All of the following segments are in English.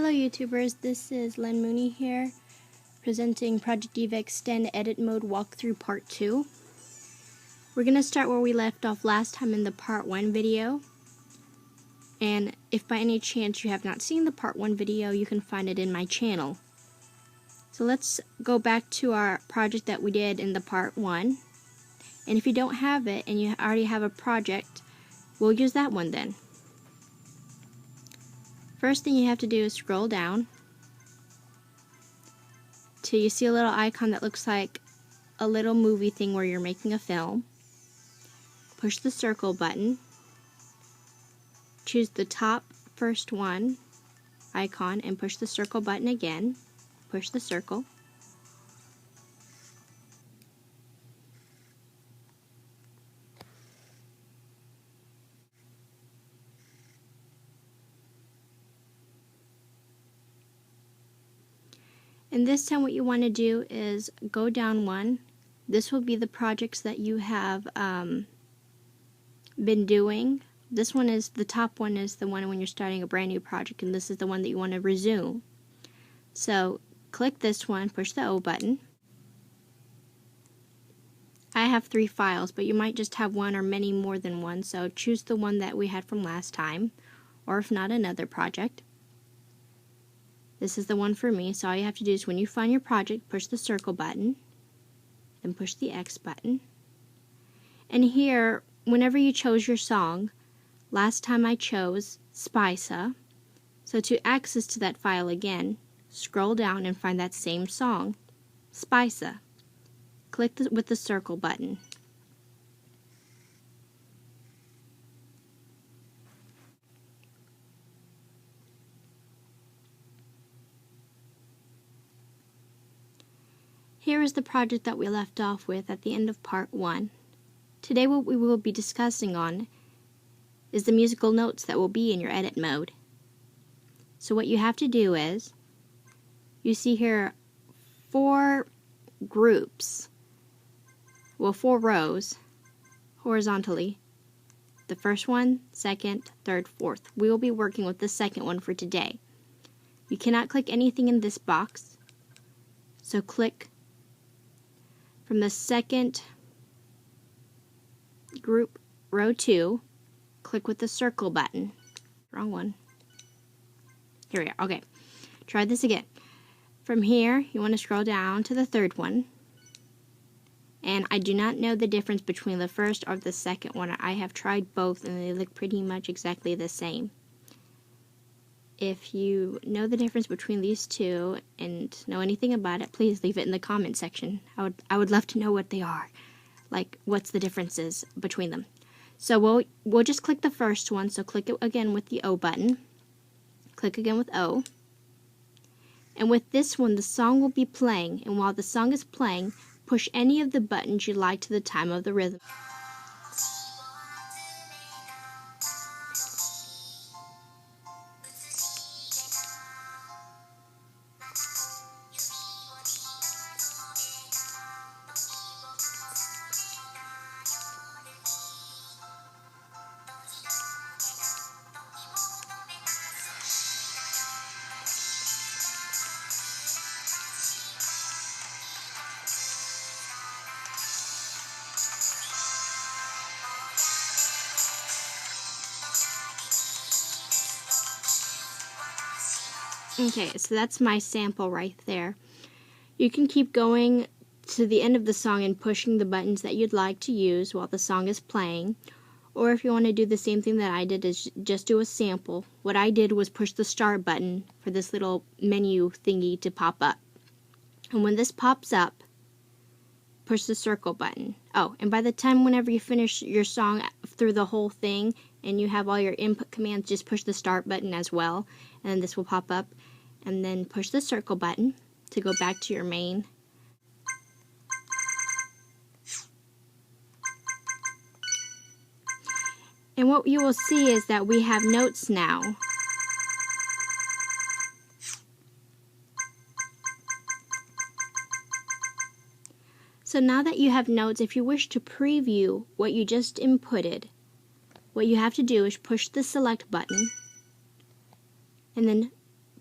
Hello YouTubers, this is Len Mooney here, presenting Project Diva Extend Edit Mode Walkthrough Part 2. We're going to start where we left off last time in the Part 1 video. And if by any chance you have not seen the Part 1 video, you can find it in my channel. So let's go back to our project that we did in the Part 1. And if you don't have it and you already have a project, we'll use that one then. First thing you have to do is scroll down till you see a little icon that looks like a little movie thing where you're making a film. Push the circle button. Choose the top first one icon and push the circle button again. Push the circle. And this time what you want to do is go down one. This will be the projects that you have been doing. This one is, the top one is the one when you're starting a brand new project, and this is the one that you want to resume. So click this one, push the O button. I have 3 files, but you might just have one or many more than one, so choose the one that we had from last time, or if not, another project. This is the one for me, so all you have to do is when you find your project, push the circle button, then push the X button. And here, whenever you chose your song, last time I chose Spisa, so to access to that file again, scroll down and find that same song, Spisa. Click with the circle button. Here is the project that we left off with at the end of Part 1. Today what we will be discussing on is the musical notes that will be in your edit mode. So what you have to do is, you see here 4 groups, well 4 rows horizontally. The first one, second, third, fourth. We will be working with the second one for today. You cannot click anything in this box, so click from the second group, row 2, click with the circle button. Wrong one. Here we are. Okay. Try this again. From here, you want to scroll down to the third one. And I do not know the difference between the first or the second one. I have tried both and they look pretty much exactly the same. If you know the difference between these two and know anything about it, please leave it in the comment section. I would love to know what they are. Like, what's the differences between them. So we'll just click the first one. So click it again with the O button. Click again with O. And with this one, the song will be playing. And while the song is playing, push any of the buttons you like to the time of the rhythm. Okay, so that's my sample right there. You can keep going to the end of the song and pushing the buttons that you'd like to use while the song is playing. Or if you want to do the same thing that I did, is just do a sample. What I did was push the start button for this little menu thingy to pop up. And when this pops up, push the circle button. Oh, and by the time whenever you finish your song through the whole thing and you have all your input commands, just push the start button as well, and then this will pop up. And then push the circle button to go back to your main. And what you will see is that we have notes now. So now that you have notes, if you wish to preview what you just inputted, what you have to do is push the select button and then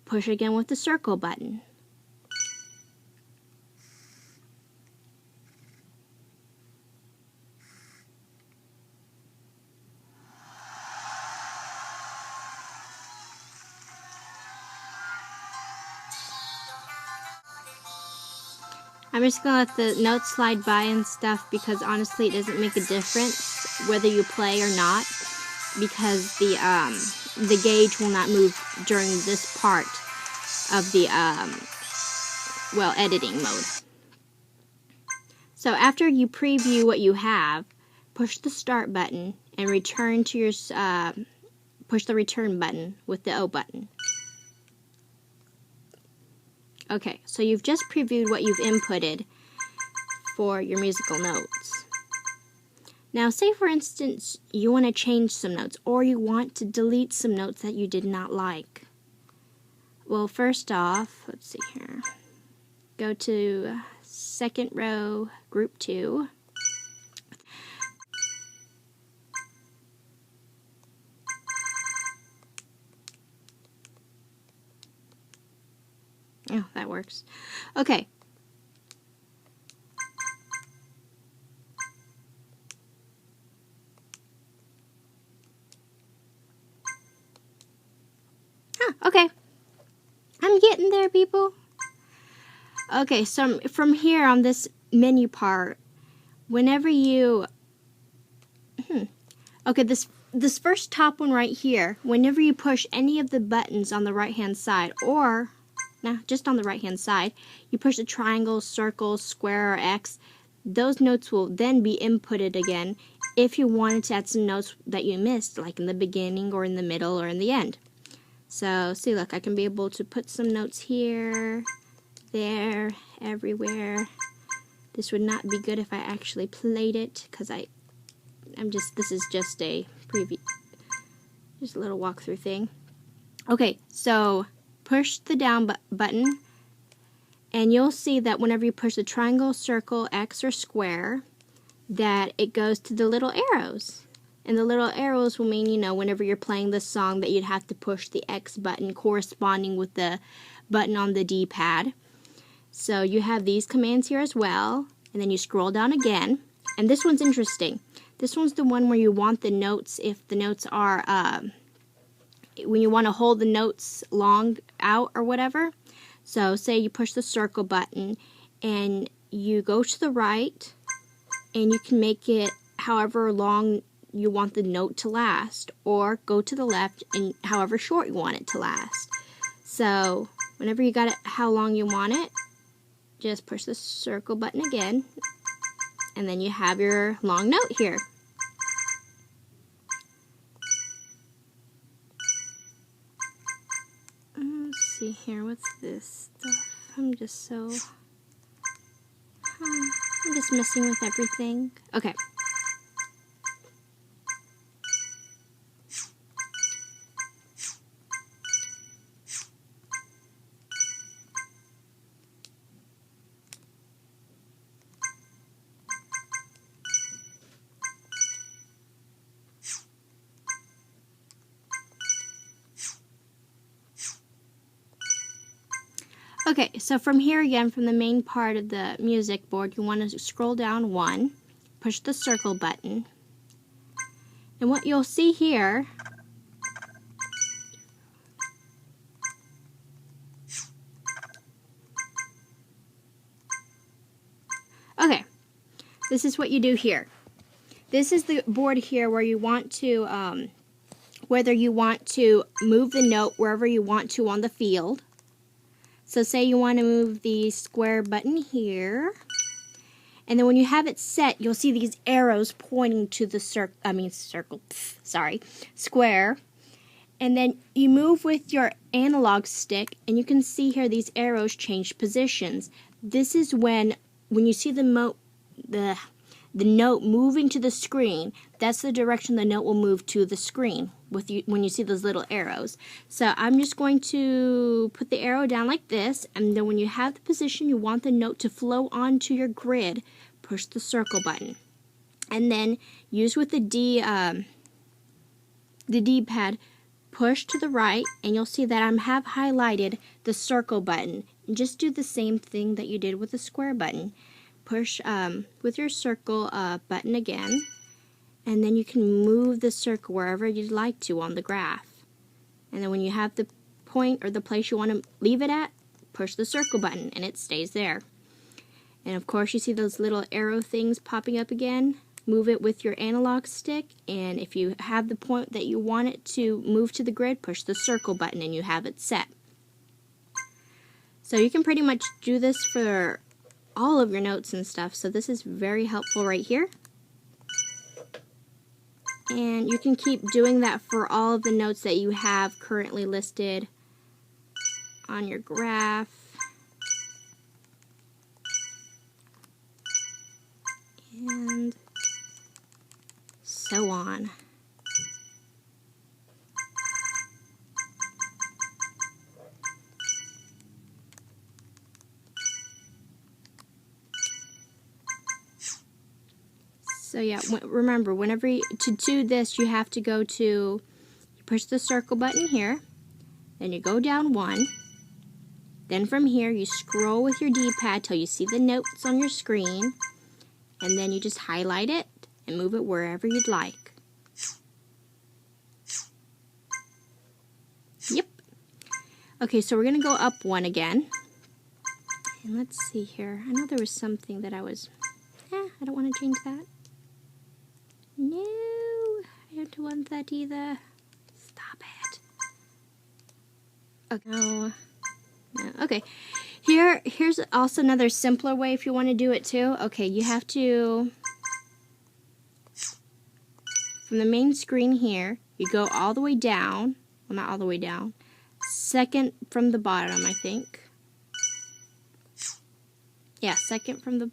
push again with the circle button. I'm just going to let the notes slide by and stuff because honestly it doesn't make a difference whether you play or not, because the gauge will not move during this part of the editing mode. So after you preview what you have, push the start button and return to your push the return button with the O button. Okay, so you've just previewed what you've inputted for your musical notes. Now, say for instance, you want to change some notes or you want to delete some notes that you did not like. Well, first off, let's see here. Go to second row, group 2. Oh, that works. Okay. Okay. I'm getting there, people. Okay, so from here on this menu part, whenever you... Okay, this first top one right here, whenever you push any of the buttons on the right-hand side, or... Now, just on the right-hand side, you push the triangle, circle, square, or X. Those notes will then be inputted again if you wanted to add some notes that you missed, like in the beginning, or in the middle, or in the end. So, see, look, I can be able to put some notes here, there, everywhere. This would not be good if I actually played it, because this is just a preview, just a little walkthrough thing. Okay, so... push the down button, and you'll see that whenever you push the triangle, circle, X, or square, that it goes to the little arrows. And the little arrows will mean, you know, whenever you're playing this song that you'd have to push the X button corresponding with the button on the D-pad. So you have these commands here as well, and then you scroll down again. And this one's interesting. This one's the one where you want the notes, if the notes are... when you want to hold the notes long out or whatever. So say you push the circle button and you go to the right and you can make it however long you want the note to last, or go to the left and however short you want it to last. So whenever you got it how long you want it, just push the circle button again and then you have your long note here. See here, what's this stuff? I'm just messing with everything. Okay. Okay, so from here again, from the main part of the music board, you want to scroll down 1, push the circle button, and what you'll see here okay, this is what you do here. This is the board here where you want to, whether you want to move the note wherever you want to on the field. So say you want to move the square button here, and then when you have it set, you'll see these arrows pointing to the square. And then you move with your analog stick, and you can see here these arrows change positions. This is when you see the note moving to the screen, that's the direction the note will move to the screen when you see those little arrows. So I'm just going to put the arrow down like this, and then when you have the position you want the note to flow onto your grid, push the circle button. And then use with the D-pad, push to the right, and you'll see that I have highlighted the circle button. And just do the same thing that you did with the square button. Push with your circle button again, and then you can move the circle wherever you'd like to on the graph. And then when you have the point or the place you want to leave it at, push the circle button and it stays there. And of course you see those little arrow things popping up again. Move it with your analog stick, and if you have the point that you want it to move to the grid, push the circle button and you have it set. So you can pretty much do this for all of your notes and stuff, so this is very helpful right here. And you can keep doing that for all of the notes that you have currently listed on your graph. And so on. So yeah, remember, to do this, you have to go to, you push the circle button here, then you go down one, then from here you scroll with your D-pad till you see the notes on your screen, and then you just highlight it and move it wherever you'd like. Yep. Okay, so we're going to go up one again. And let's see here. I know there was something that I don't want to change that. No, I don't want that either. Stop it. Okay. No. Okay. Here's also another simpler way if you want to do it too. Okay, you have to, from the main screen here, you go all the way down. Well, not all the way down. Second from the bottom, I think. Yeah, second from the...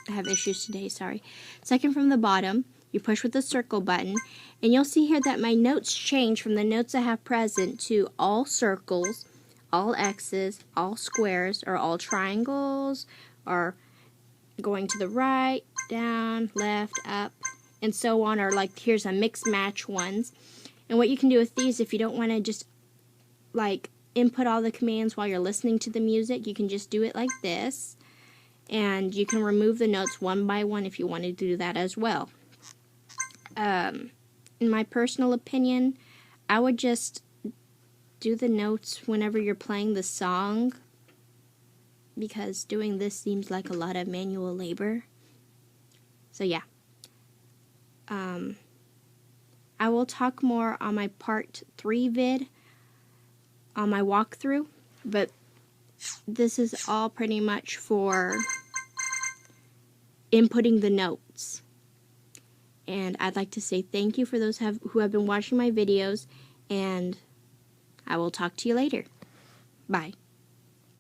I have issues today, sorry. Second from the bottom, you push with the circle button, and you'll see here that my notes change from the notes I have present to all circles, all X's, all squares, or all triangles, or going to the right, down, left, up, and so on, or like here's a mix match ones. And what you can do with these, if you don't want to just like input all the commands while you're listening to the music, you can just do it like this. And you can remove the notes one by one if you want to do that as well. In my personal opinion, I would just do the notes whenever you're playing the song, because doing this seems like a lot of manual labor. So yeah. I will talk more on my part 3 vid on my walkthrough, but this is all pretty much for inputting the notes. And I'd like to say thank you for those who have been watching my videos, and I will talk to you later. Bye.